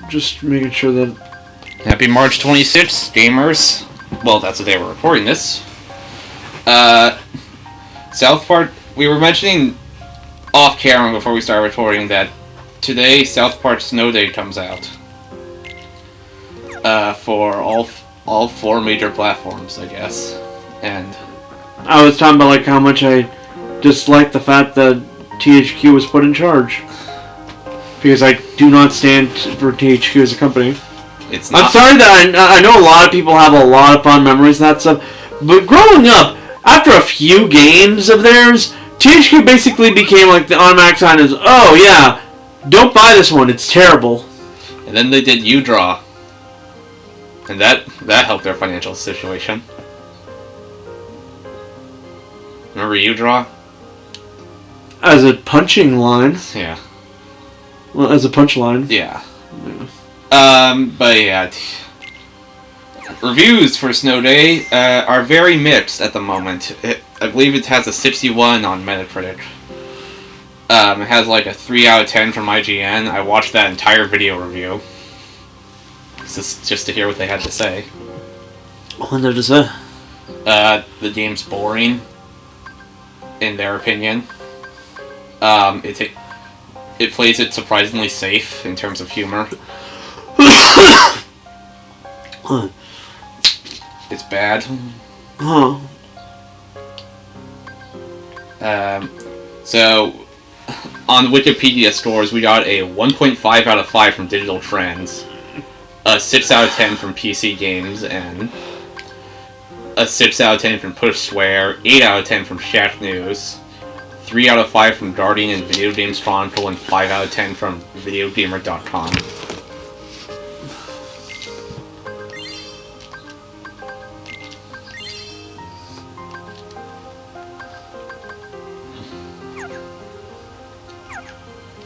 Just making sure that... Happy March 26th, gamers. Well, that's the day we're recording this. South Park... We were mentioning off camera before we started recording that today South Park Snow Day comes out. For all 4 major platforms, I guess. And... I was talking about like how much I dislike the fact that THQ was put in charge. Because I do not stand for THQ as a company. It's not. I'm sorry that I know a lot of people have a lot of fond memories and that stuff, but growing up, after a few games of theirs, THQ basically became like the automatic sign is, oh yeah, don't buy this one, it's terrible. And then they did UDraw. And that helped their financial situation. Remember UDraw? As a punching line. Yeah. Well, as a punchline. Yeah. But yeah. Reviews for Snow Day are very mixed at the moment. I believe it has a 61 on Metacritic. It has like a 3 out of 10 from IGN. I watched that entire video review. Just to hear what they had to say. What did they say? The game's boring. In their opinion. It plays it surprisingly safe in terms of humor. It's bad. Huh. So, on Wikipedia scores, we got a 1.5 out of 5 from Digital Trends, a 6 out of 10 from PC Games, and a 6 out of 10 from Push Swear, 8 out of 10 from Shack News, 3 out of 5 from Guardian and Video Games Chronicle, and 5 out of 10 from VideoGamer.com.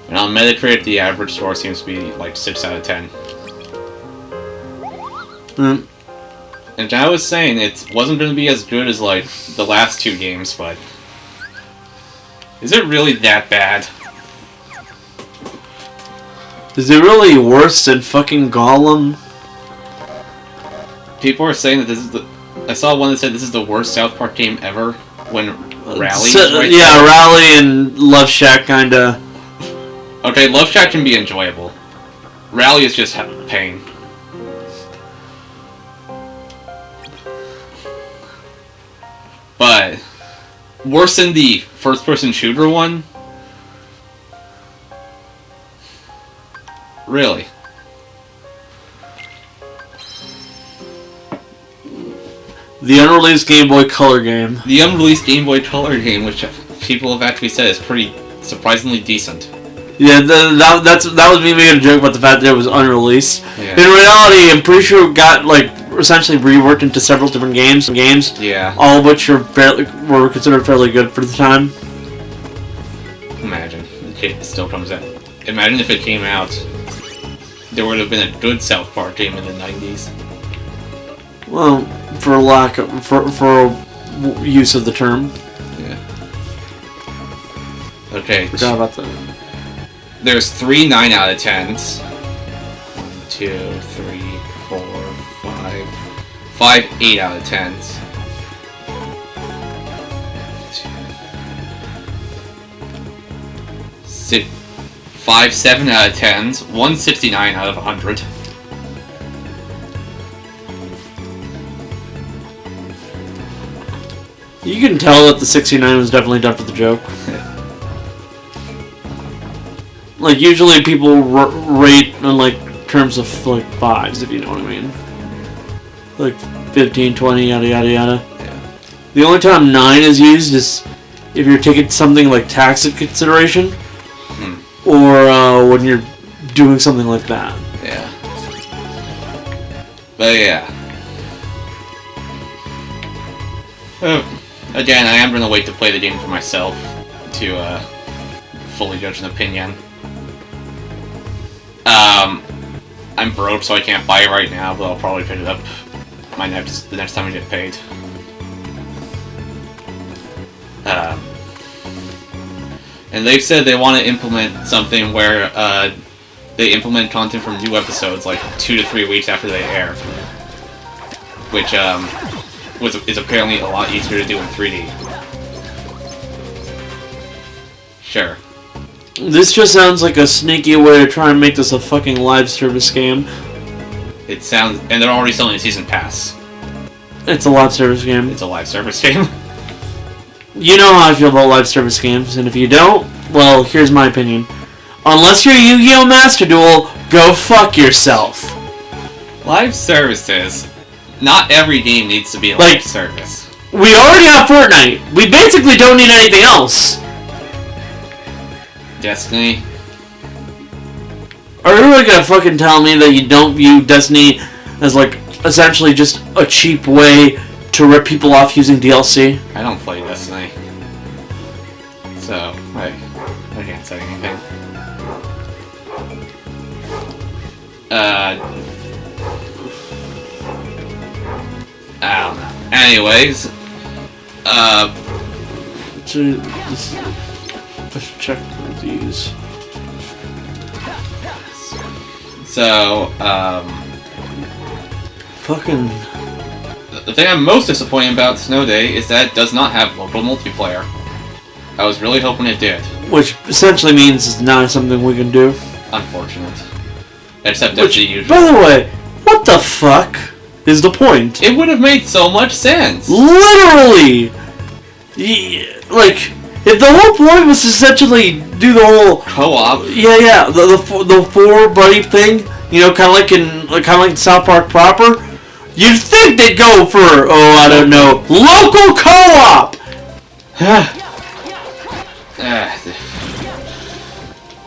And on Metacritic, the average score seems to be like 6 out of 10. And I was saying it wasn't going to be as good as like the last 2 games, but is it really that bad? Is it really worse than fucking Gollum? People are saying that this is the... I saw one that said this is the worst South Park game ever, when Rally is right yeah, there. Rally and Love Shack kinda... Okay, Love Shack can be enjoyable. Rally is just pain. But worse than the first-person shooter one? Really? The unreleased Game Boy Color game. The unreleased Game Boy Color game, which people have actually said is pretty surprisingly decent. Yeah, that was me making a joke about the fact that it was unreleased. Yeah. In reality, I'm pretty sure it got like essentially reworked into several different games. Yeah. All of which were considered fairly good for the time. Imagine it still comes out. Imagine if it came out, there would have been a good South Park game in the 90s. Well, for lack of for use of the term. Yeah. Okay. Forgot about that. There's 3 9 out of 10s. 1, 2, 3, 4, 5. 5 8 out of 10s. 5 7 out of 10s. 1 69 out of 100. You can tell that the 69 was definitely done for the joke. Like, usually people rate in, like, terms of, like, 5s, if you know what I mean. Like, 15, 20, yada, yada, yada. Yeah. The only time 9 is used is if you're taking something like tax into consideration, or when you're doing something like that. Yeah. But, yeah. Again, I am going to wait to play the game for myself to fully judge an opinion. I'm broke, so I can't buy it right now, but I'll probably pick it up the next time I get paid. And they've said they want to implement something where they implement content from new episodes like 2 to 3 weeks after they air, which is apparently a lot easier to do in 3D. Sure. This just sounds like a sneaky way to try and make this a fucking live service game. It sounds, and they're already selling a season pass. It's a live service game. It's a live service game. You know how I feel about live service games, and if you don't, well, here's my opinion. Unless you're Yu-Gi-Oh! Master Duel, go fuck yourself. Live services. Not every game needs to be a live service. We already have Fortnite. We basically don't need anything else. Destiny. Are you really gonna fucking tell me that you don't view Destiny as, like, essentially just a cheap way to rip people off using DLC? I don't play Destiny. So, I can't say anything. I don't know. Anyways, let's check these. So, fucking... The thing I'm most disappointed about Snow Day is that it does not have local multiplayer. I was really hoping it did. Which essentially means it's not something we can do. Unfortunate. Except that's the usual. By the way, what the fuck is the point? It would have made so much sense. Literally! Like, if the whole point was to essentially do the whole co-op, the four buddy thing, you know, kind of like South Park proper, you'd think they'd go for I don't know, local co-op.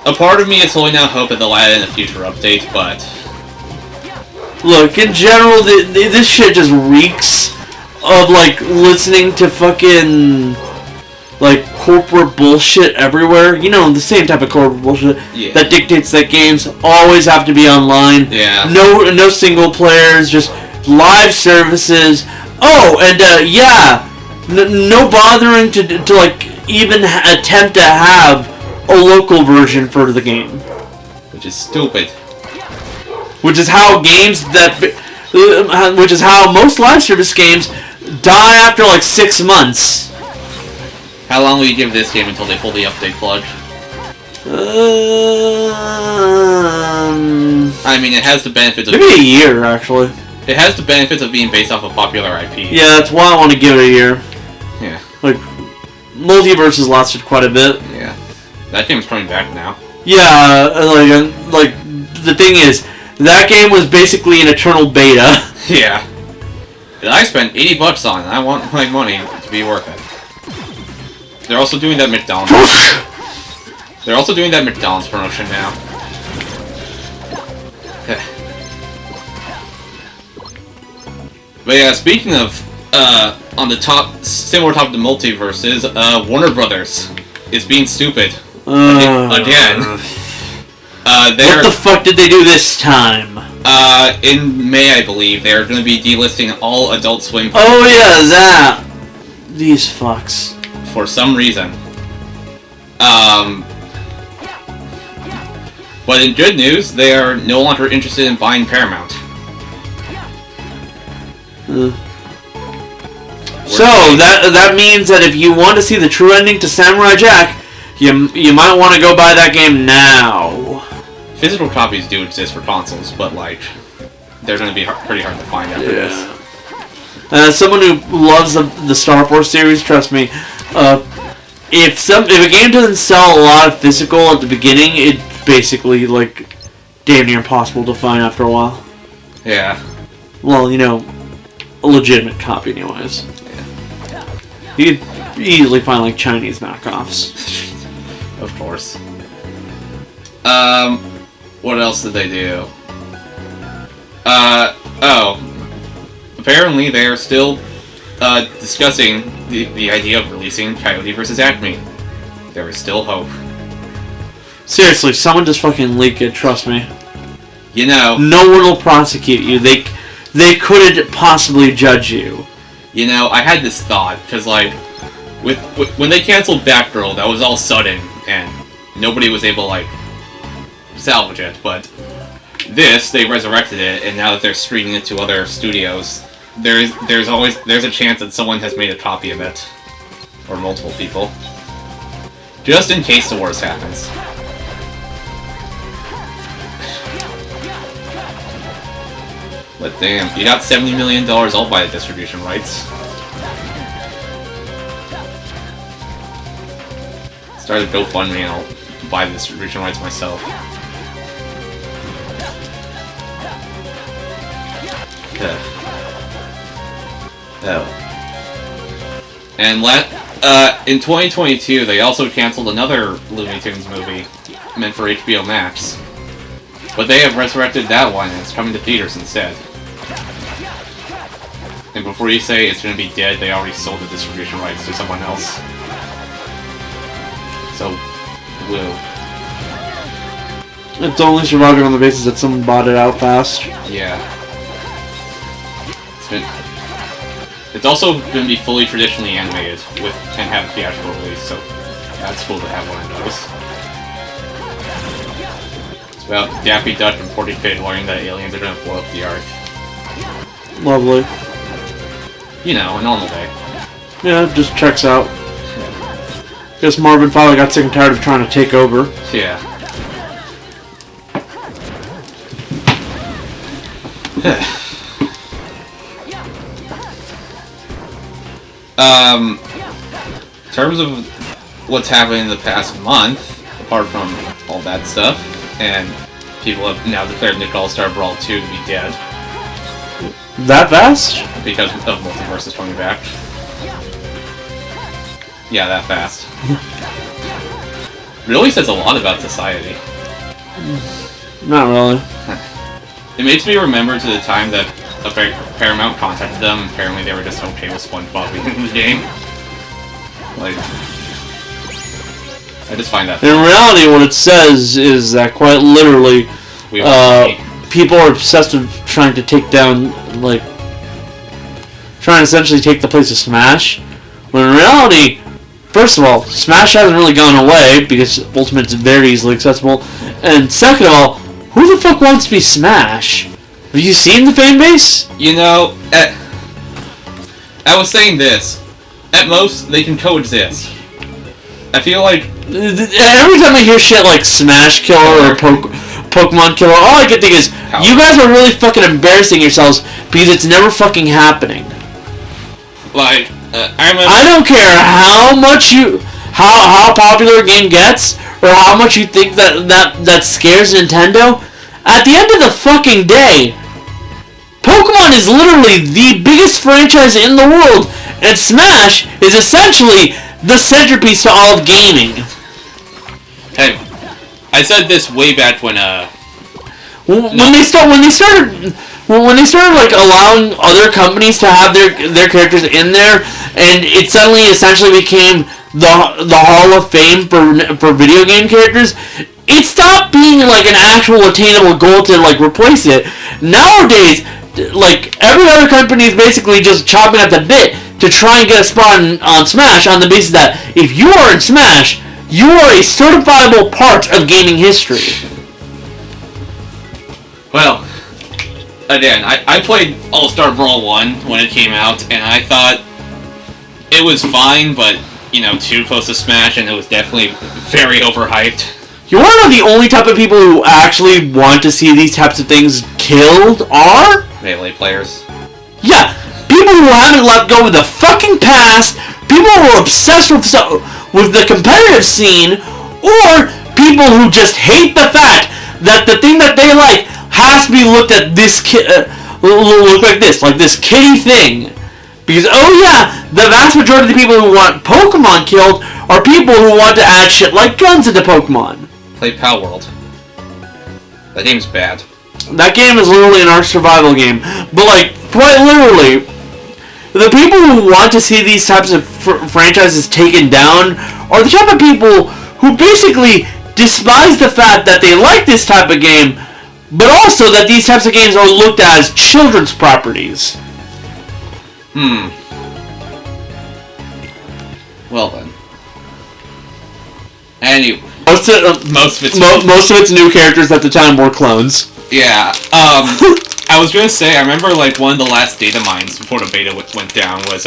A part of me is holding out hope that they'll add in a future update, but look, in general, this shit just reeks of like listening to fucking like corporate bullshit everywhere. You know, the same type of corporate bullshit that dictates that games always have to be online. Yeah. No single players, just live services. Oh, and no bothering to like even attempt to have a local version for the game. Which is stupid. Which is how which is how most live service games die after like 6 months. How long will you give this game until they pull the update plug? I mean, it has the benefits of... Maybe a year, actually. It has the benefits of being based off a popular IP. Yeah, that's why I want to give it a year. Yeah. Like, MultiVersus lasted quite a bit. Yeah. That game's coming back now. Yeah, like the thing is, that game was basically an eternal beta. Yeah. That I spent $80 on, and I want my money to be worth it. They're also doing that McDonald's. They're also doing that McDonald's promotion now. But yeah, speaking of, on the top, similar top of the MultiVersus, Warner Brothers is being stupid. Again. What the fuck did they do this time? In May, I believe, they're going to be delisting all Adult Swim. Oh yeah, that. These fucks. For some reason. But in good news, they are no longer interested in buying Paramount. So that means that if you want to see the true ending to Samurai Jack, you might want to go buy that game now. Physical copies do exist for consoles, but like they're going to be pretty hard to find after this. As someone who loves the Star Wars series, trust me, if a game doesn't sell a lot of physical at the beginning, it's basically like damn near impossible to find after a while. Yeah. Well, you know, a legitimate copy, anyways. Yeah. You could easily find like Chinese knockoffs. Of course. What else did they do? Apparently they're still discussing the idea of releasing Coyote vs. Acme. There is still hope. Seriously, someone just fucking leak it, trust me. You know... No one will prosecute you. They couldn't possibly judge you. You know, I had this thought, because like, when they canceled Batgirl, that was all sudden, and nobody was able, like, salvage it, but this, they resurrected it, and now that they're streaming it to other studios, there's a chance that someone has made a copy of it. Or multiple people. Just in case the worst happens. But damn, you got $70 million, I'll buy the distribution rights. Start a GoFundMe and I'll buy the distribution rights myself. Oh. And in 2022, they also canceled another Looney Tunes movie meant for HBO Max. But they have resurrected that one and it's coming to theaters instead. And before you say it's going to be dead, they already sold the distribution rights to someone else. So, woo. It's only surviving on the basis that someone bought it out fast. Yeah. It's also going to be fully traditionally animated and have a theatrical release, so that's cool to have one of those. It's about Daffy Duck and Porky Pig learning that aliens are going to blow up the Earth. Lovely. You know, a normal day. Yeah, it just checks out. Guess Marvin finally got sick and tired of trying to take over. Yeah. In terms of what's happened in the past month, apart from all that stuff, and people have now declared Nick All-Star Brawl 2 to be dead. That fast? Because of MultiVersus coming back. Yeah, that fast. Really says a lot about society. Not really. It makes me remember to the time that Paramount contacted them, and apparently they were just okay with SpongeBob being in the game. Like, I just find that funny. In reality, what it says is that quite literally, people are obsessed with trying to take down, like, trying to essentially take the place of Smash. When in reality, first of all, Smash hasn't really gone away because Ultimate's very easily accessible. And second of all, who the fuck wants to be Smash? Have you seen the fan base? You know, I was saying this. At most, they can coexist. I feel like every time I hear shit like Smash Killer or Pokemon Killer, all I can think is, you guys are really fucking embarrassing yourselves because it's never fucking happening. Like, I don't care how much how popular a game gets, or how much you think that scares Nintendo. At the end of the fucking day, Pokemon is literally the biggest franchise in the world, and Smash is essentially the centerpiece to all of gaming. Hey, I said this way back when they started like allowing other companies to have their characters in there, and it suddenly essentially became the Hall of Fame for video game characters. It stopped being like an actual attainable goal to like replace it. Nowadays, like every other company is basically just chopping at the bit to try and get a spot on Smash on the basis that if you are in Smash, you are a certifiable part of gaming history. Well, again, I played All-Star Brawl 1 when it came out, and I thought it was fine, but, you know, too close to Smash, and it was definitely very overhyped. You want to know the only type of people who actually want to see these types of things killed are? Melee players. Yeah, people who haven't let go of the fucking past, people who are obsessed with the competitive scene, or people who just hate the fact that the thing that they like has to be looked at look like this kitty thing. Because, oh yeah, the vast majority of the people who want Pokemon killed are people who want to add shit like guns into Pokemon. Play Pal World. That game's bad. That game is literally an Ark survival game. But, like, quite literally, the people who want to see these types of franchises taken down are the type of people who basically despise the fact that they like this type of game, but also that these types of games are looked at as children's properties. Well then. Anyway. Most of it's most of its new characters at the time were clones. Yeah. I was gonna say, I remember like one of the last data mines before the beta went down was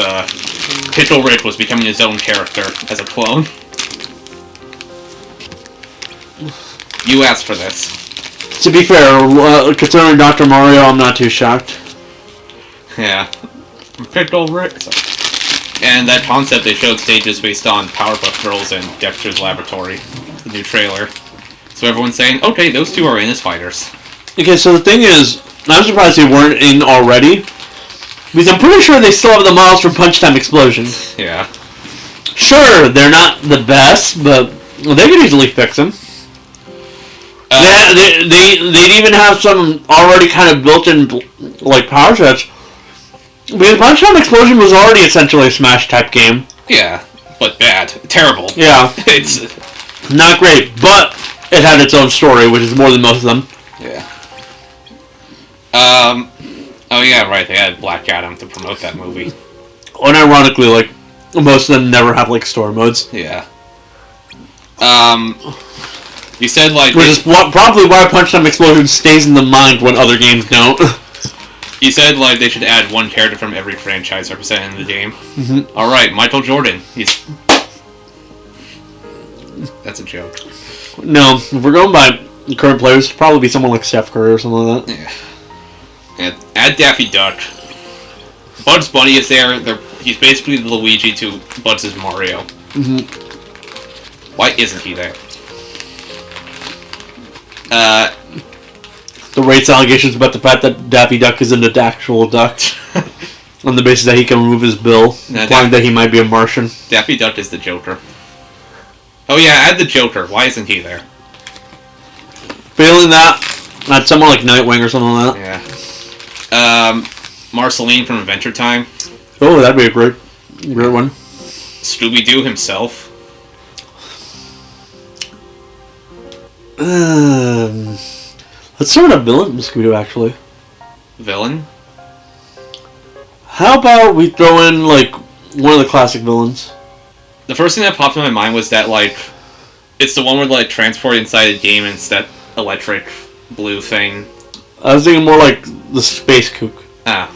Pickle Rick was becoming his own character as a clone. You asked for this. To be fair, considering Dr. Mario, I'm not too shocked. Yeah. Pickle Rick. And that concept, they showed stages based on Powerpuff Girls and Dexter's Laboratory, the new trailer. So everyone's saying, okay, those two are in as fighters. Okay, so the thing is, I'm surprised they weren't in already, because I'm pretty sure they still have the models from Punch Time Explosion. Yeah. Sure, they're not the best, but they could easily fix them. They'd even have some already kind of built-in like power sets. Because Punch Time Explosion was already essentially a Smash type game. Yeah, but bad, terrible. Yeah, It's not great, but it had its own story, which is more than most of them. Yeah. Oh yeah, right. They had Black Adam to promote that movie. Unironically, like most of them never have like story modes. Yeah. You said like which is probably why Punch Time Explosion stays in the mind when other games don't. You said like they should add one character from every franchise represented in the game. Mm-hmm. All right, Michael Jordan. That's a joke. No, if we're going by current players, it'd probably be someone like Steph Curry or something like that. Yeah. And add Daffy Duck. Bugs Bunny is there. He's basically the Luigi to Bugs' Mario. Mm-hmm. Why isn't he there? The rates allegations about the fact that Daffy Duck isn't an actual duck, on the basis that he can remove his bill, implying that he might be a Martian. Daffy Duck is the Joker. Oh yeah, add the Joker. Why isn't he there? Failing that, add someone like Nightwing or something like that. Yeah. Marceline from Adventure Time. Oh, that'd be a great one. Scooby-Doo himself. Let's throw in a villain from Scooby-Doo, actually. Villain? How about we throw in, like, one of the classic villains? The first thing that popped in my mind was that, like, it's the one where, like, transport inside a game and it's that electric blue thing. I was thinking more like the Space Kook. Ah.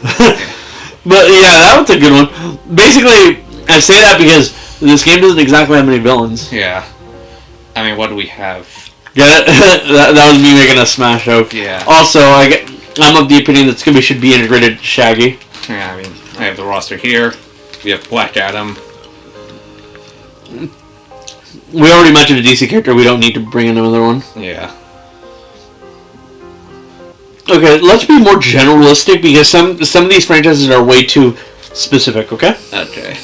But, yeah, that was a good one. Basically, I say that because this game doesn't exactly have many villains. Yeah. I mean, what do we have? Get it? that was me making a Smash joke. Yeah. Also, I'm of the opinion that Scooby should be integrated to Shaggy. Yeah, I mean, I have the roster here. We have Black Adam. We already mentioned a DC character. We don't need to bring in another one. Yeah. Okay, let's be more generalistic because some of these franchises are way too specific, okay? Okay.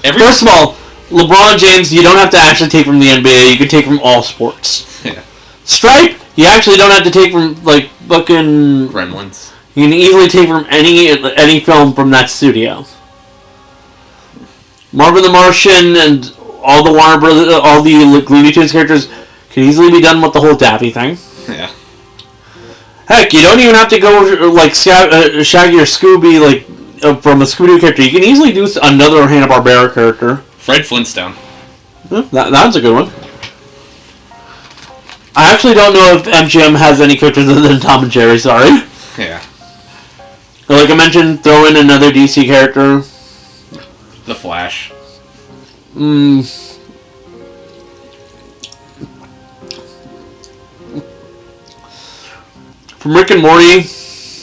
First of all, LeBron James, you don't have to actually take from the NBA. You can take from all sports. Yeah. Stripe, you actually don't have to take from, like, fucking... Gremlins. You can easily take from any film from that studio. Marvin the Martian and all the Warner Brothers, all the Looney Tunes characters can easily be done with the whole Daffy thing. Yeah. Heck, you don't even have to go like Shaggy or Scooby like from a Scooby-Doo character. You can easily do another Hanna-Barbera character. Fred Flintstone. Yeah, that's a good one. I actually don't know if MGM has any characters other than Tom and Jerry. Sorry. Yeah. Like I mentioned, throw in another DC character. The Flash. From Rick and Morty.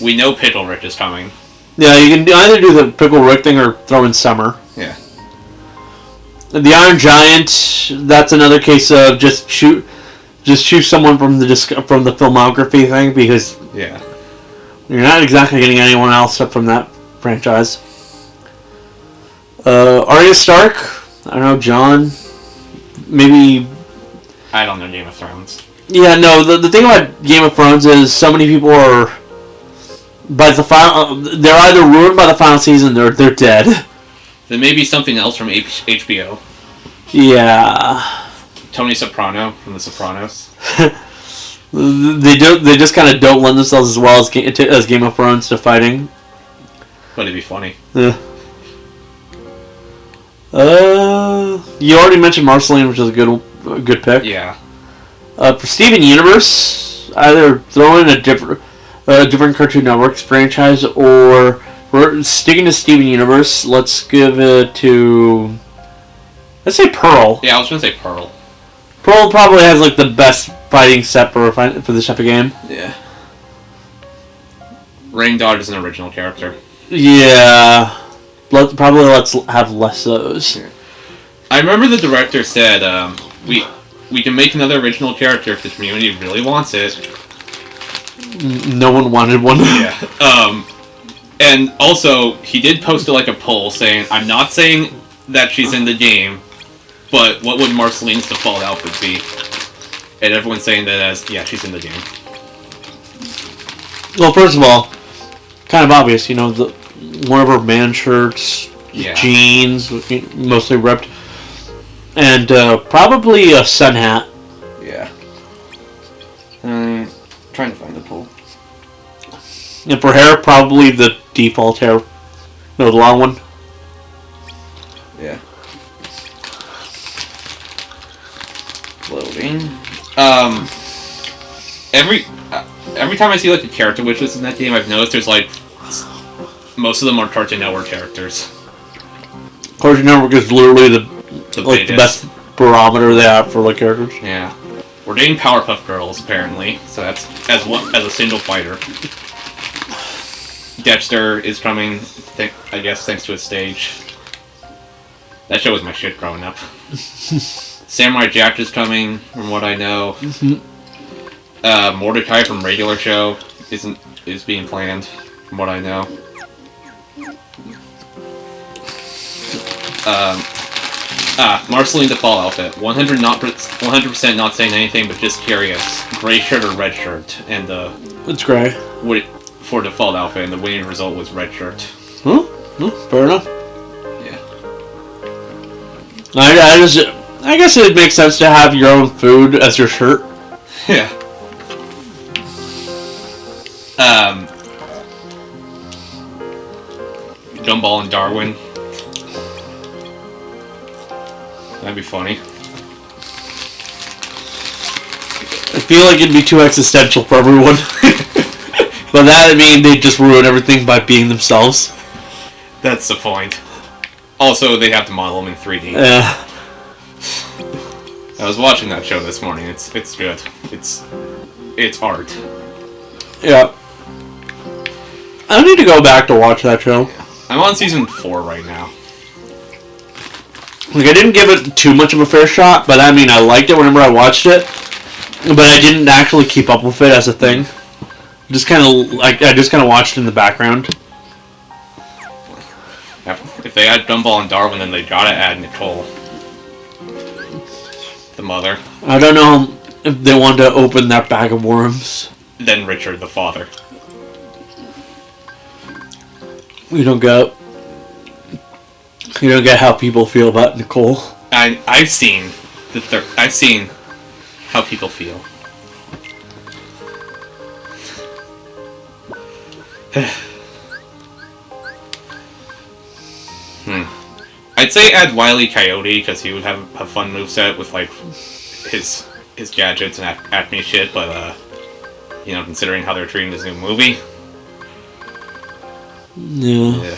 We know Pickle Rick is coming. Yeah, you can either do the Pickle Rick thing or throw in Summer. Yeah. The Iron Giant. That's another case of just choose someone from the filmography thing because yeah, you're not exactly getting anyone else up from that franchise. Arya Stark. I don't know, John. Maybe. I don't know Game of Thrones. Yeah, no. The thing about Game of Thrones is so many people are by the final. They're either ruined by the final season or they're dead. There may be something else from HBO. Yeah. Tony Soprano from The Sopranos. They just kind of don't lend themselves as well as Game of Thrones to fighting. But it'd be funny. Yeah. You already mentioned Marceline, which is a good pick. Yeah. For Steven Universe, either throw in a different Cartoon Network franchise, or we're sticking to Steven Universe. Let's give it to, let's say Pearl. Yeah, I was gonna say Pearl. Pearl probably has like the best fighting set for this type of game. Yeah. Rain Dodge is an original character. Yeah. Let's have less of those. I remember the director said, we can make another original character if the community really wants it. No one wanted one. Yeah. And also, he did post like a poll saying, I'm not saying that she's in the game, but what would Marceline's default outfit be? And everyone's saying that as, yeah, she's in the game. Well, first of all, kind of obvious, one of her man shirts, jeans, mostly ripped, and probably a sun hat. Yeah. Trying to find the poll. And for hair, probably the default hair. No, the long one. Yeah. Loading. Every time I see like a character wish list in that game, I've noticed there's like most of them are Cartoon Network characters. Cartoon Network is literally the best barometer they have for like characters. Yeah. We're dating Powerpuff Girls apparently, so that's as a single fighter. Dexter is coming, I guess, thanks to a stage. That show was my shit growing up. Samurai Jack is coming, from what I know. Mm-hmm. Mordecai from Regular Show is being planned, from what I know. Marceline default outfit. 100% not saying anything, but just curious. Gray shirt or red shirt, and it's gray. For default outfit, and the winning result was red shirt. Huh? Fair enough. Yeah. I guess it makes sense to have your own food as your shirt. Yeah. Gumball and Darwin. That'd be funny. I feel like it'd be too existential for everyone. But that would mean they'd just ruin everything by being themselves. That's the point. Also, they have to model them in 3D. Yeah. I was watching that show this morning. It's good. It's art. Yeah. I need to go back to watch that show. I'm on season 4 right now. Like, I didn't give it too much of a fair shot, but I mean, I liked it whenever I watched it. But I didn't actually keep up with it as a thing. I just kind of watched it in the background. If they add Gumball and Darwin, then they gotta add Nicole, the mother. I don't know if they wanted to open that bag of worms. Then Richard, the father. You don't get how people feel about Nicole. I've seen how people feel. I'd say add Wile E. Coyote because he would have a fun moveset with like his gadgets and Acme shit, but considering how they're treating this new movie. Yeah.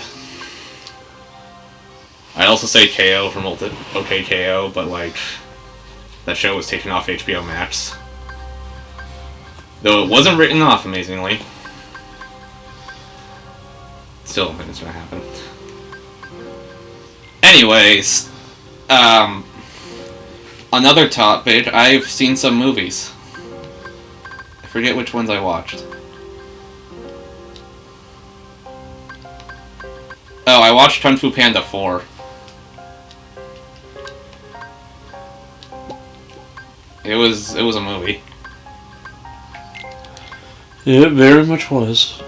I'd also say KO from OK KO, but like that show was taken off HBO Max. Though it wasn't written off, amazingly. Still don't think it's gonna happen. Anyways, another topic, I've seen some movies. I forget which ones I watched. Oh, I watched Kung Fu Panda 4. It was a movie. It very much was.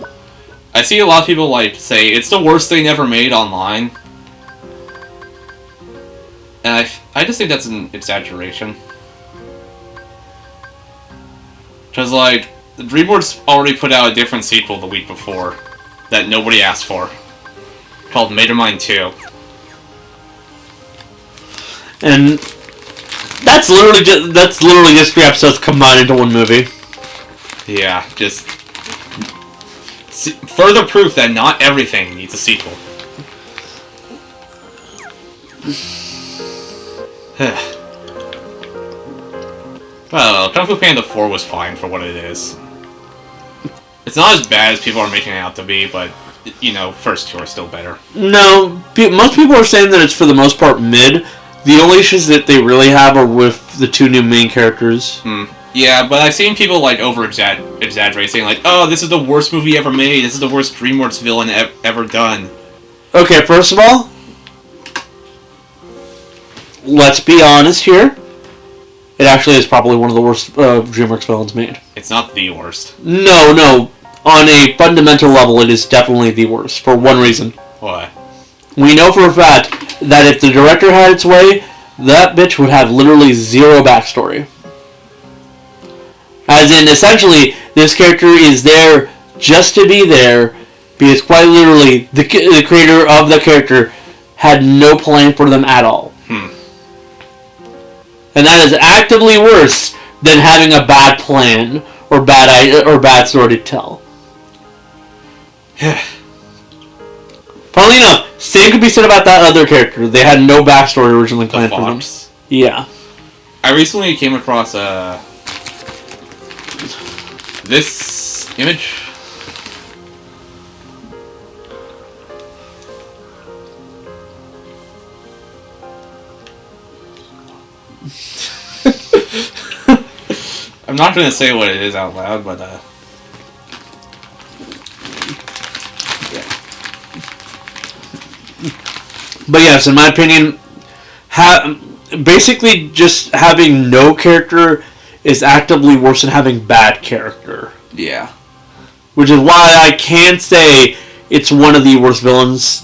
I see a lot of people say it's the worst thing ever made online. And I just think that's an exaggeration. Because, DreamWorks already put out a different sequel the week before that nobody asked for. Called Megamind 2. And That's literally just 3 episodes combined into one movie. Yeah, just further proof that not everything needs a sequel. Well, Kung Fu Panda 4 was fine for what it is. It's not as bad as people are making it out to be, but, you know, first 2 are still better. No, most people are saying that it's for the most part mid. The only issues that they really have are with the 2 new main characters. Yeah, but I've seen people, like, exaggerate, saying, like, oh, this is the worst movie ever made, this is the worst DreamWorks villain ever done. Okay, first of all, let's be honest here. It actually is probably one of the worst DreamWorks villains made. It's not the worst. No. On a fundamental level, it is definitely the worst, for one reason. What? We know for a fact that if the director had its way, that bitch would have literally zero backstory. As in, essentially, this character is there just to be there, because quite literally, the creator of the character had no plan for them at all. And that is actively worse than having a bad plan or bad story to tell. Funnily enough, same could be said about that other character. They had no backstory originally planned for them. Yeah. I recently came across this image. I'm not going to say what it is out loud, but yeah. But yes, in my opinion, basically just having no character is actively worse than having bad character. Yeah. Which is why I can't say it's one of the worst villains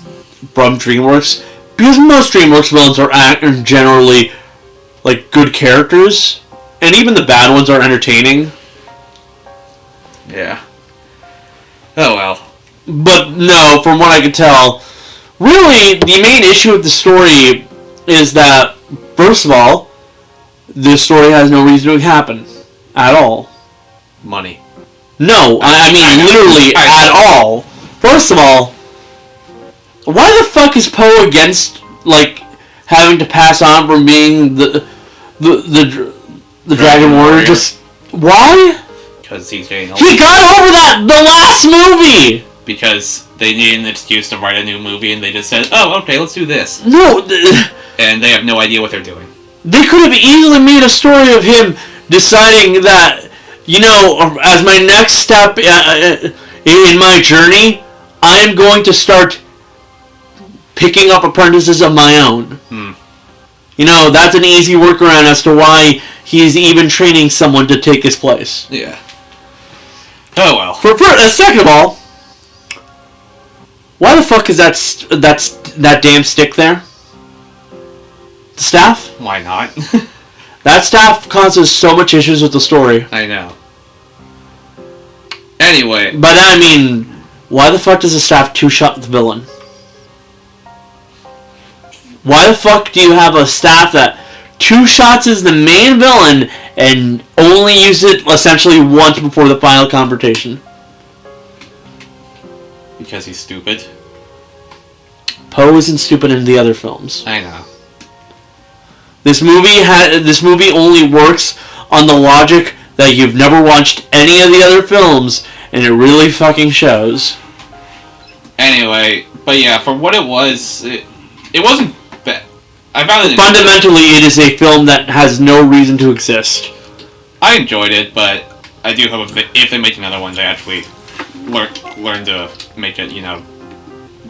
from DreamWorks, because most DreamWorks villains are generally like good characters, and even the bad ones are entertaining. Yeah. Oh well. But no, from what I can tell, really the main issue with the story is that, first of all, this story has no reason to happen at all. Money. No, I mean literally at all. First of all, why the fuck is Poe against like having to pass on from being the Dragon Warrior? Just why? Because he's getting old. He got over that the last movie. Because they needed an excuse to write a new movie, and they just said, "Oh, okay, let's do this." No, and they have no idea what they're doing. They could have easily made a story of him deciding that, you know, as my next step in my journey, I am going to start picking up apprentices of my own. You know, that's an easy workaround as to why he's even training someone to take his place. Yeah. Oh well. Second of all, why the fuck is that damn stick there? The staff? Why not? That staff causes so much issues with the story. I know. Anyway. But I mean, why the fuck does the staff two-shot the villain? Why the fuck do you have a staff that two-shots is the main villain and only use it essentially once before the final confrontation? Because he's stupid. Poe isn't stupid in the other films. I know. This movie only works on the logic that you've never watched any of the other films, and it really fucking shows. Anyway, but yeah, for what it was, it wasn't bad. I found it fundamentally, it is a film that has no reason to exist. I enjoyed it, but I do hope if they make another one, they actually learn to make it, you know,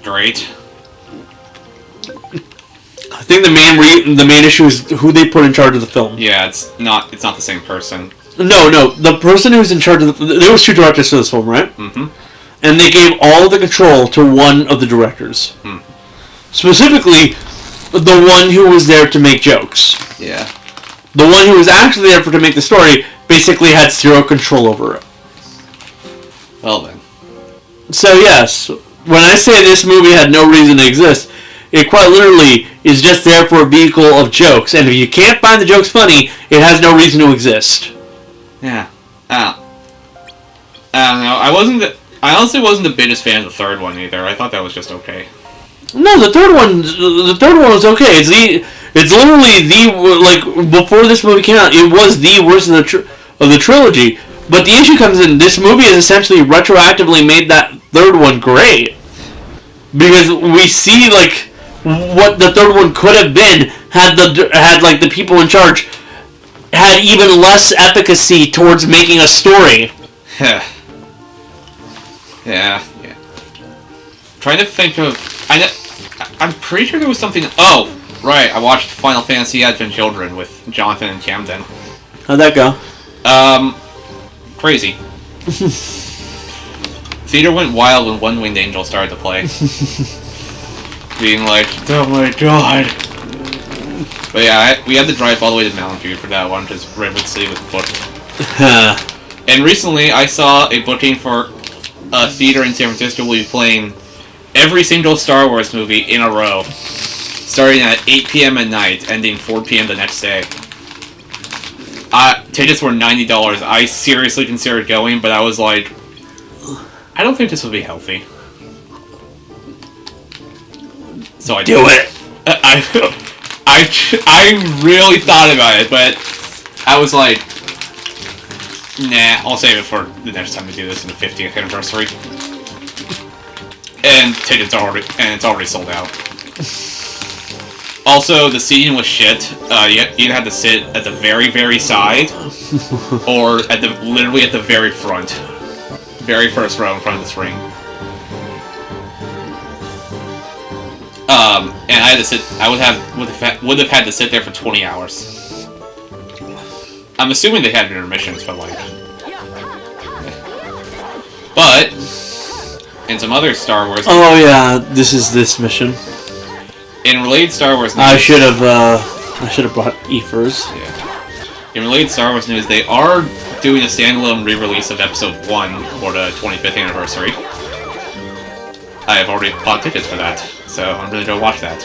great. I think the main issue is who they put in charge of the film. Yeah, it's not the same person. No, the person who's in charge of there was two directors to this film, right? Mm-hmm. And they gave all the control to one of the directors. Specifically, the one who was there to make jokes. Yeah. The one who was actually there to make the story basically had zero control over it. Well then. So yes, when I say this movie had no reason to exist, It quite literally is just there for a vehicle of jokes, and if you can't find the jokes funny, it has no reason to exist. Yeah. I don't know. I honestly wasn't the biggest fan of the third one either. I thought that was just okay. No, the third one was okay. It's literally before this movie came out, it was the worst of the trilogy. But the issue comes in, this movie has essentially retroactively made that third one great. Because we see, like, what the third one could have been had the people in charge had even less efficacy towards making a story. Yeah. Trying to think of... I'm pretty sure there was something... Oh, right, I watched Final Fantasy Advent Children with Jonathan and Camden. How'd that go? Crazy. Theater went wild when One Winged Angel started to play. Being like, oh my god. But yeah, we had to drive all the way to Mountain View for that one, because Redwood City was booked. And recently, I saw a booking for a theater in San Francisco will be playing every single Star Wars movie in a row, starting at 8 p.m. at night, ending 4 p.m. the next day. Tickets were $90. I seriously considered going, but I was like, I don't think this would be healthy. So I do it. I really thought about it, but I was like, nah, I'll save it for the next time we do this in the 50th anniversary. And it's already sold out. Also, the seating was shit. You either had to sit at the very, very side, or literally at the very front, very first row in front of the screen. And I had to sit. I would have had to sit there for 20 hours. I'm assuming they had intermissions, but like. But in some other Star Wars. Oh yeah, this mission. In related Star Wars news, I should have brought Ethers. Yeah. In related Star Wars news, they are doing a standalone re-release of Episode 1 for the 25th anniversary. I have already bought tickets for that, so I'm gonna go watch that.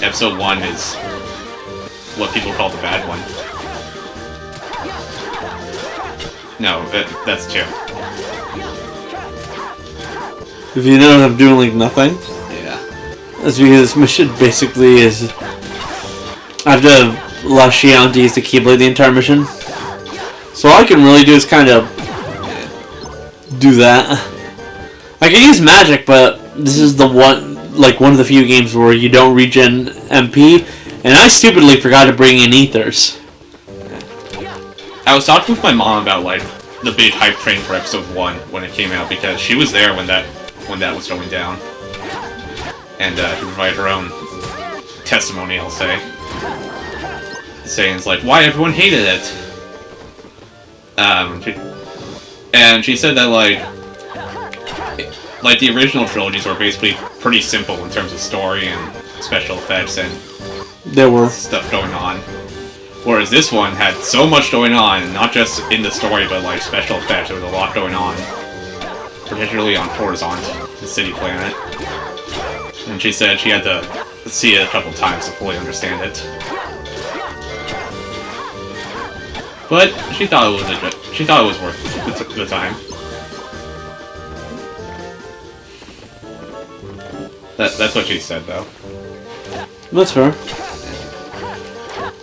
Episode 1 is what people call the bad one. No, that's 2. If you know I'm doing like nothing. Yeah. That's because this mission basically is I have to allow Xion to use the Keyblade the entire mission. So all I can really do is kind of do that. I can use magic, but this is one of the few games where you don't regen MP, and I stupidly forgot to bring in Ethers. I was talking with my mom about like the big hype train for Episode 1 when it came out, because she was there when that was going down, and she provided her own testimony, I'll say, saying it's like why everyone hated it. And she said that like the original trilogies were basically pretty simple in terms of story and special effects and there were stuff going on, whereas this one had so much going on, and not just in the story but like special effects. There was a lot going on, particularly on Coruscant, the city planet. And she said she had to see it a couple times to fully understand it. But she thought it was worth the time. That's what she said, though. That's fair.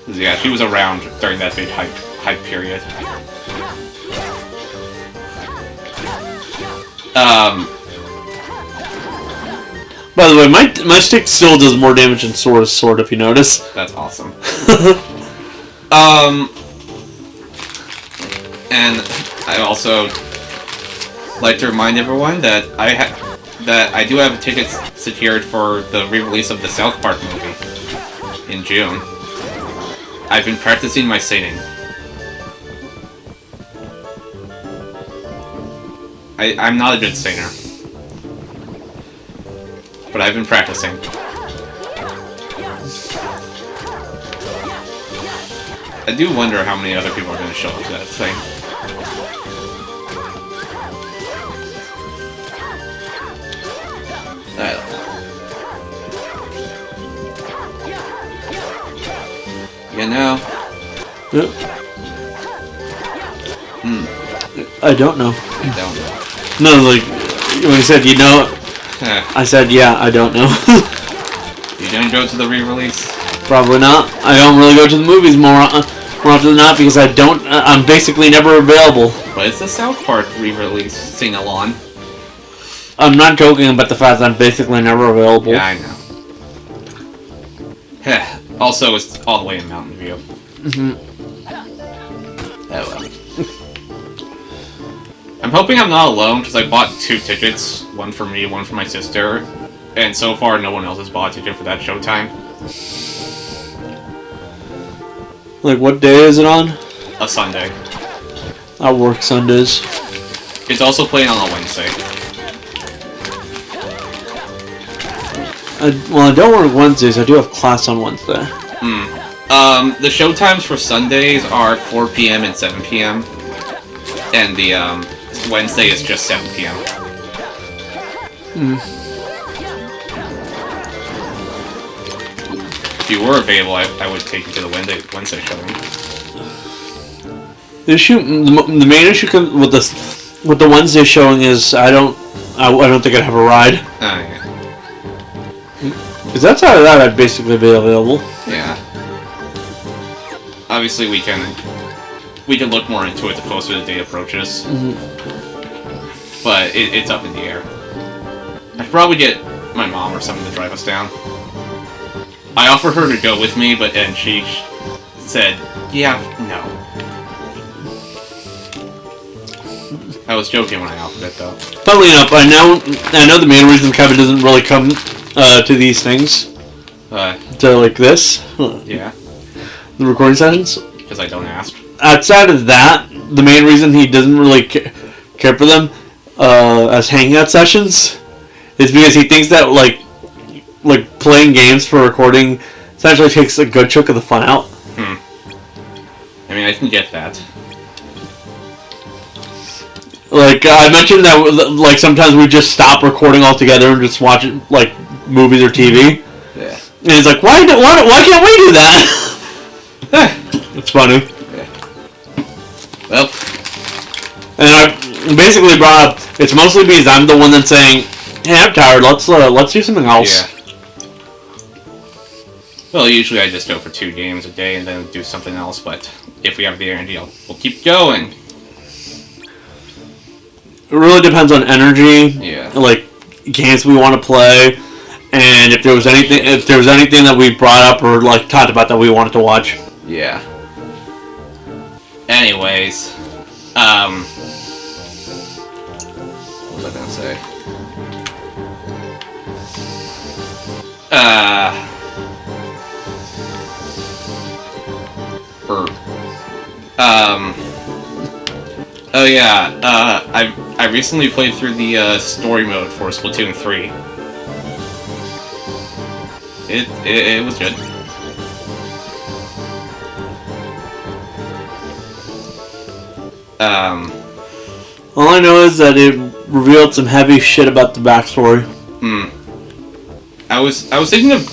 Yeah, she was around during that big hype period. By the way, my stick still does more damage than Sora's sword, if you notice. That's awesome. And I also like to remind everyone that I do have tickets secured for the re-release of the South Park movie in June. I've been practicing my singing. I'm not a good singer, but I've been practicing. I do wonder how many other people are going to show up to that thing. I don't know. You know? Yep. I don't know. I don't know. No, like, when you said you know, I said, yeah, I don't know. You didn't go to the re-release? Probably not. I don't really go to the movies more often than not because I'm basically never available. But it's the South Park re-release sing-along. I'm not joking about the fact that I'm basically never available. Yeah, I know. Also, it's all the way in Mountain View. Oh well. I'm hoping I'm not alone, because I bought 2 tickets. One for me, one for my sister. And so far, no one else has bought a ticket for that showtime. Like, what day is it on? A Sunday. I work Sundays. It's also playing on a Wednesday. Well, I don't work Wednesdays. I do have class on Wednesday. The showtimes for Sundays are 4 p.m. and 7 p.m. And the, Wednesday is just 7 p.m. If you were available, I would take you to the Wednesday showing. The main issue with the Wednesday showing is I don't think I'd have a ride. Oh, yeah. Because outside of that, I'd basically be available. Yeah. Obviously, we can look more into it the closer the day approaches. But it's up in the air. I should probably get my mom or someone to drive us down. I offered her to go with me, and she said, yeah, no. I was joking when I offered it, though. Funnily enough, I know the main reason Kevin doesn't really come to these things. To like this. Yeah. The recording sessions. Because I don't ask. Outside of that, the main reason he doesn't really care for them as hangout sessions is because he thinks that like playing games for recording essentially takes a good chunk of the fun out. I mean, I can get that. Like I mentioned that like sometimes we just stop recording altogether and just watch like movies or TV. Yeah. And it's like why can't we do that? It's funny. Yeah. Well. And I basically brought up it's mostly because I'm the one that's saying, "Hey, I'm tired. Let's do something else." Yeah. Well, usually I just go for 2 games a day and then do something else. But if we have the energy, we'll keep going. It really depends on energy. Yeah. Like games we want to play, and if there was anything that we brought up or like talked about that we wanted to watch. Yeah. Anyways, what was I gonna say? Oh yeah, I recently played through the story mode for Splatoon 3. It was good. All I know is that it revealed some heavy shit about the backstory. I was thinking of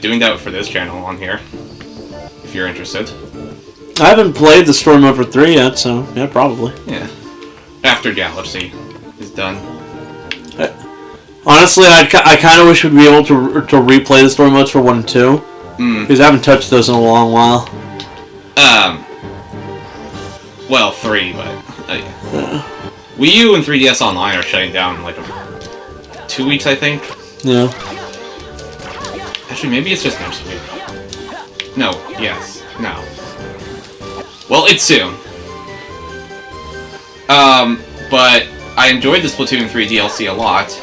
doing that for this channel on here, if you're interested. I haven't played the story mode for 3 yet, so yeah, probably. Yeah. After Galaxy is done. Honestly, I kind of wish we'd be able to replay the story modes for 1 and 2. Because I haven't touched those in a long while. Well, 3, but... yeah. Wii U and 3DS Online are shutting down in like 2 weeks, I think. Yeah. Actually, maybe it's just next week. No, yes, no. Well, it's soon. But I enjoyed the Splatoon 3 DLC a lot.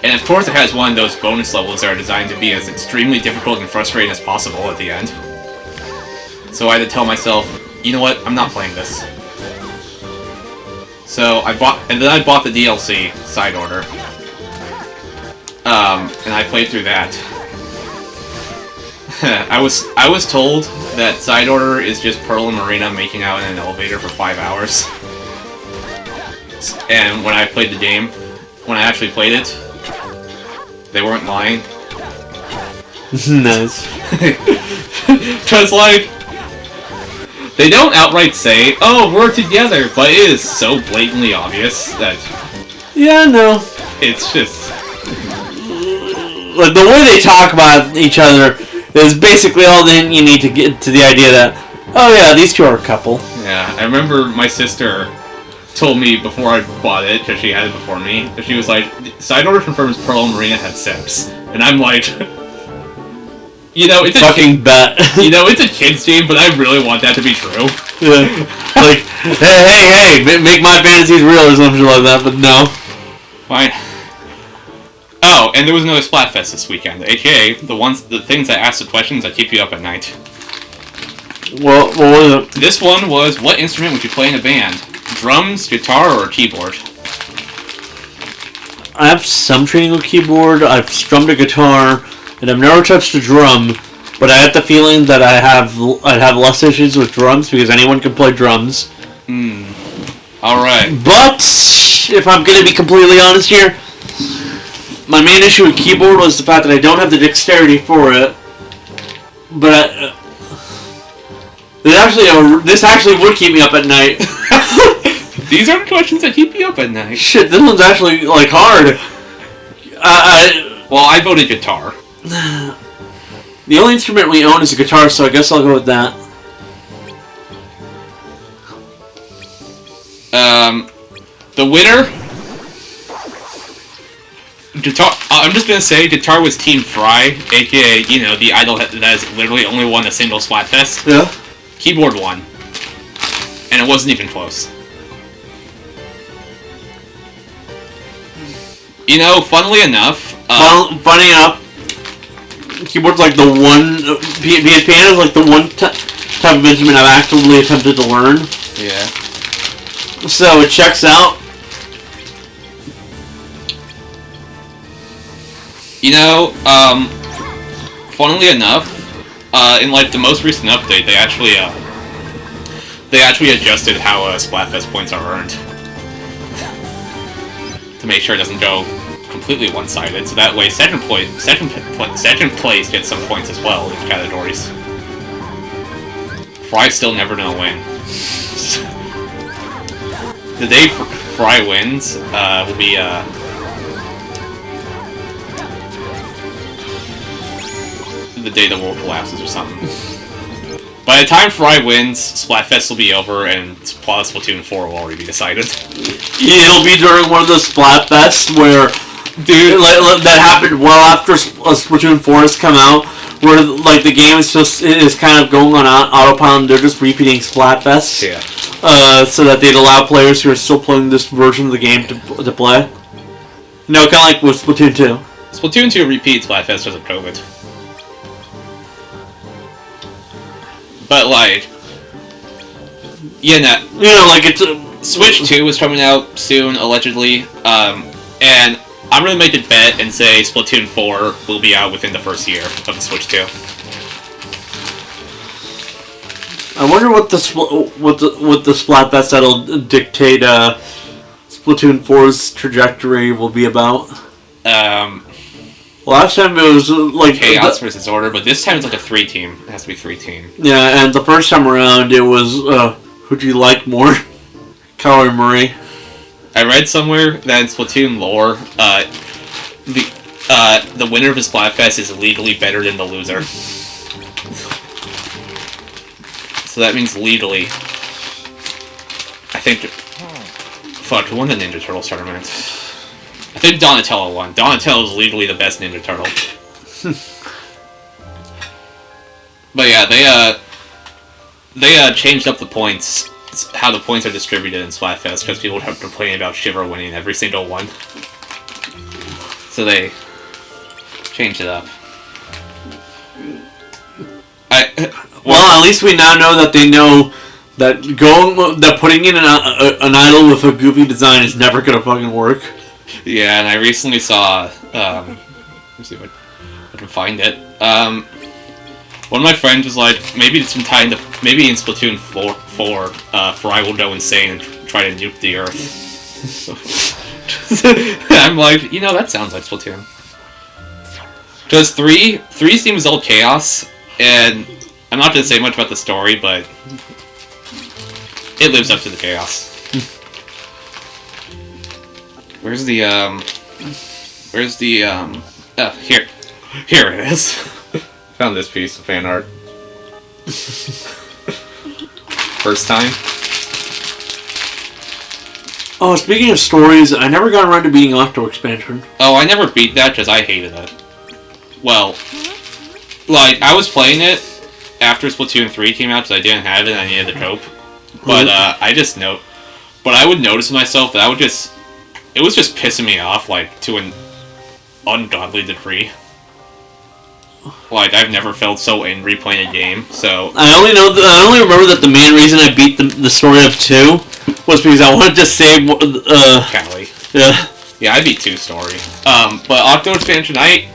And of course it has one of those bonus levels that are designed to be as extremely difficult and frustrating as possible at the end. So I had to tell myself, you know what, I'm not playing this. So I bought the DLC, Side Order. And I played through that. I was told that Side Order is just Pearl and Marina making out in an elevator for 5 hours. And when I played the game, when I actually played it, They weren't lying. Nice. Because, like, they don't outright say, "Oh, we're together," but it is so blatantly obvious that Yeah, no. it's just... Like, the way they talk about each other is basically all that you need to get to the idea that, oh yeah, these two are a couple. Yeah, I remember my sister told me before I bought it, because she had it before me, that she was like, "Side order confirms Pearl and Marina had sex." And I'm like... You know, it's Fucking bet. You know, it's a kid's game, but I really want that to be true. Yeah. Like, hey, make my fantasies real or something like that, but no. Fine. Oh, and there was another Splatfest this weekend, aka the things that ask the questions that keep you up at night. What was it? This one was, what instrument would you play in a band? Drums, guitar, or keyboard? I have some training with keyboard, I've strummed a guitar, and I've never touched a drum, but I have the feeling that I'd have less issues with drums because anyone can play drums. Alright. But, if I'm going to be completely honest here, my main issue with keyboard was the fact that I don't have the dexterity for it. But this actually would keep me up at night. These are the questions that keep you up at night. Shit, this one's actually, like, hard. Well, I voted guitar. The only instrument we own is a guitar, so I guess I'll go with that. The winner... Guitar... I'm just gonna say, guitar was Team Fry, aka, you know, the idol that has literally only won a single Splatfest. Yeah? Keyboard won. And it wasn't even close. You know, funnily enough... funny enough, keyboard's like the one... piano is like the one type of instrument I've actively attempted to learn. Yeah. So it checks out. You know, funnily enough, in like the most recent update, they actually adjusted how Splatfest points are earned to make sure it doesn't go completely one-sided. So that way, second place gets some points as well in categories. Fry's still never gonna win. The day Fry wins will be the day the world collapses or something. By the time Fry wins, Splatfest will be over and Splatoon 4 will already be decided. It'll be during one of those Splatfests where, dude, that happened well after Splatoon 4 has come out, where like the game is kind of going on autopilot and they're just repeating Splatfest. Yeah. So that they'd allow players who are still playing this version of the game to play. No, kind of like with Splatoon 2. Splatoon 2 repeats Splatfest because of COVID. But like, you know, like it's Switch 2 is coming out soon, allegedly, and I'm gonna make a bet and say Splatoon 4 will be out within the first year of the Switch 2. I wonder what the Splatfest that'll dictate Splatoon 4's trajectory will be about. Last time it was like Chaos versus Order, but this time it's like a 3-team. It has to be 3-team. Yeah, and the first time around it was who do you like more, Kyle or Murray? I read somewhere that in Splatoon lore, the winner of the Splatfest is legally better than the loser. So that means legally. I think. Fuck, who won the Ninja Turtles tournament? I think Donatello won. Donatello is legally the best Ninja Turtle. But yeah, they changed up the points, how the points are distributed in Splatfest, because people have complained about Shiver winning every single one. So they changed it up. Well, at least we now know that they know that putting in an idol with a goofy design is never gonna fucking work. Yeah, and I recently saw, let me see if I can find it. One of my friends was like, maybe in Splatoon 4, Fry will go insane and try to nuke the Earth. I'm like, that sounds like Splatoon. Because three's theme is all chaos, and I'm not gonna say much about the story, but it lives up to the chaos. Where's the here it is. Found this piece of fan art. First time. Oh, speaking of stories, I never got around to beating Octo Expansion. Oh, I never beat that because I hated it. Well, like, I was playing it after Splatoon 3 came out because I didn't have it and I needed the cope. But, but I would notice myself that it was just pissing me off, like, to an ungodly degree. Like, I've never felt so angry playing a game, so... I only remember that the main reason I beat the story of 2 was because I wanted to save, Callie. Yeah. Yeah, I beat 2 story. But Octo Expansion, I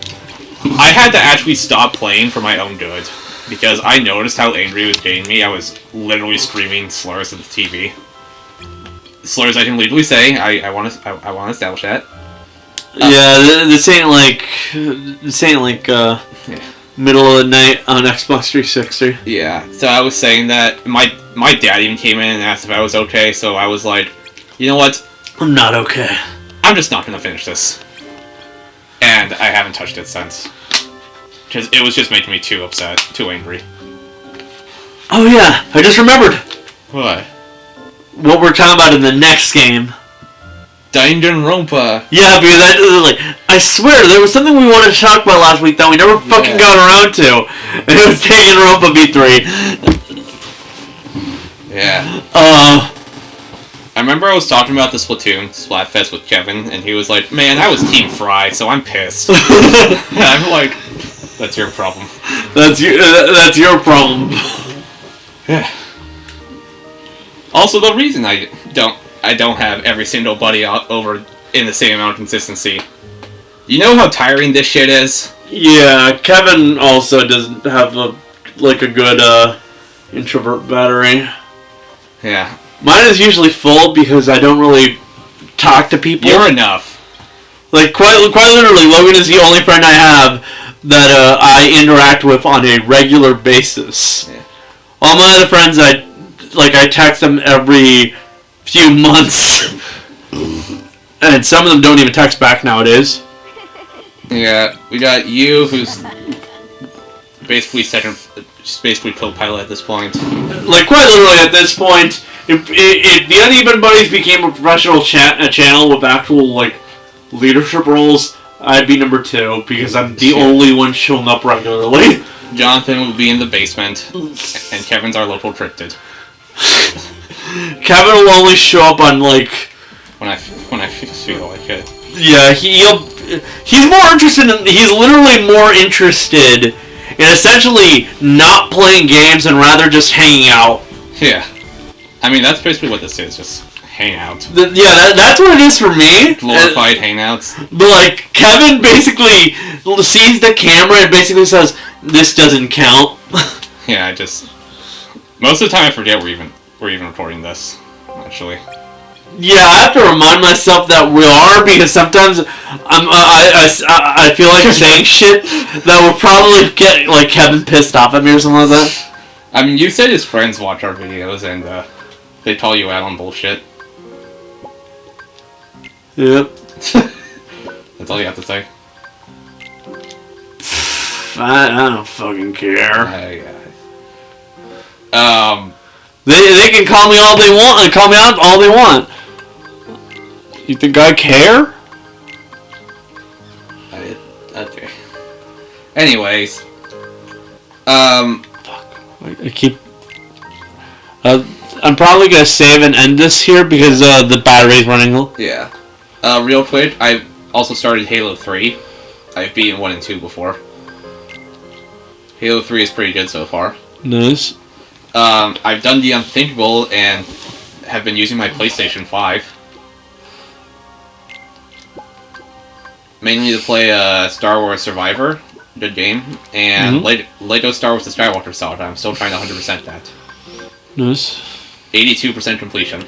had to actually stop playing for my own good. Because I noticed how angry it was getting me. I was literally screaming slurs at the TV. Slurs I can legally say. I want to establish that. Yeah, this ain't like middle of the night on Xbox 360. Yeah, so I was saying that my dad even came in and asked if I was okay, so I was like, you know what? I'm not okay. I'm just not going to finish this. And I haven't touched it since. Because it was just making me too upset, too angry. Oh yeah, I just remembered. What? What we're talking about in the next game. Danganronpa. Yeah, because I swear there was something we wanted to talk about last week that we never fucking got around to, and it was Danganronpa V3. Yeah. I remember I was talking about the Splatoon Splatfest with Kevin, and he was like, "Man, I was Team Fry, so I'm pissed." And I'm like, "That's your problem." That's your problem. Yeah. Also, the reason I don't have every single buddy over in the same amount of consistency. You know how tiring this shit is? Yeah, Kevin also doesn't have a good introvert battery. Yeah. Mine is usually full because I don't really talk to people. You're enough. Like, quite literally, Logan is the only friend I have that I interact with on a regular basis. Yeah. All my other friends, I text them every few months. And some of them don't even text back nowadays. Yeah, we got you, who's basically co-pilot at this point. Like, quite literally at this point, if the Uneven Buddies became a professional channel with actual, like, leadership roles, I'd be number 2, because I'm the only one showing up regularly. Jonathan will be in the basement, and Kevin's our local cryptid. Kevin will only show up on, like... When I feel like it. Yeah, he's literally more interested in essentially not playing games and rather just hanging out. Yeah. I mean, that's basically what this is, just hang out. That's what it is for me. Glorified hangouts. But, like, Kevin basically sees the camera and basically says, "This doesn't count." Yeah, most of the time I forget we're even recording this, actually. Yeah, I have to remind myself that we are, because sometimes I feel like saying shit that will probably get, like, Kevin pissed off at me or something like that. I mean, you said his friends watch our videos and they call you out on bullshit. Yep. That's all you have to say. I don't fucking care. They can call me all they want and call me out all they want. You think I care? Okay. Anyways. Fuck. I keep... I'm probably gonna save and end this here because the battery's running low. Yeah. Real quick, I've also started Halo 3. I've beaten 1 and 2 before. Halo 3 is pretty good so far. Nice. I've done the unthinkable and have been using my PlayStation 5. Mainly to play Star Wars Survivor, good game, and Lego Star Wars The Skywalker Saga. I'm still trying to 100% that. Nice. 82% completion.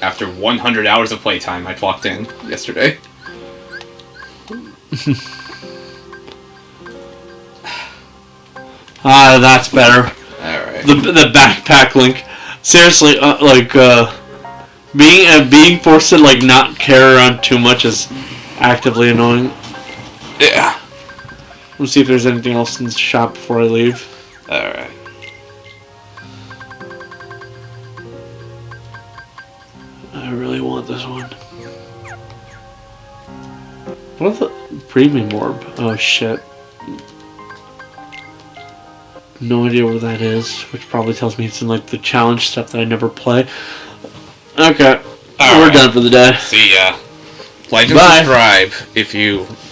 After 100 hours of playtime, I clocked in yesterday. That's better. Alright. The backpack link. Seriously, being forced to not carry around too much is actively annoying. Yeah. Let's see if there's anything else in the shop before I leave. Alright. I really want this one. What's the premium orb? Oh shit. No idea where that is, which probably tells me it's in the challenge stuff that I never play. Okay. We're done for the day. See ya. Like and Bye. subscribe if you hate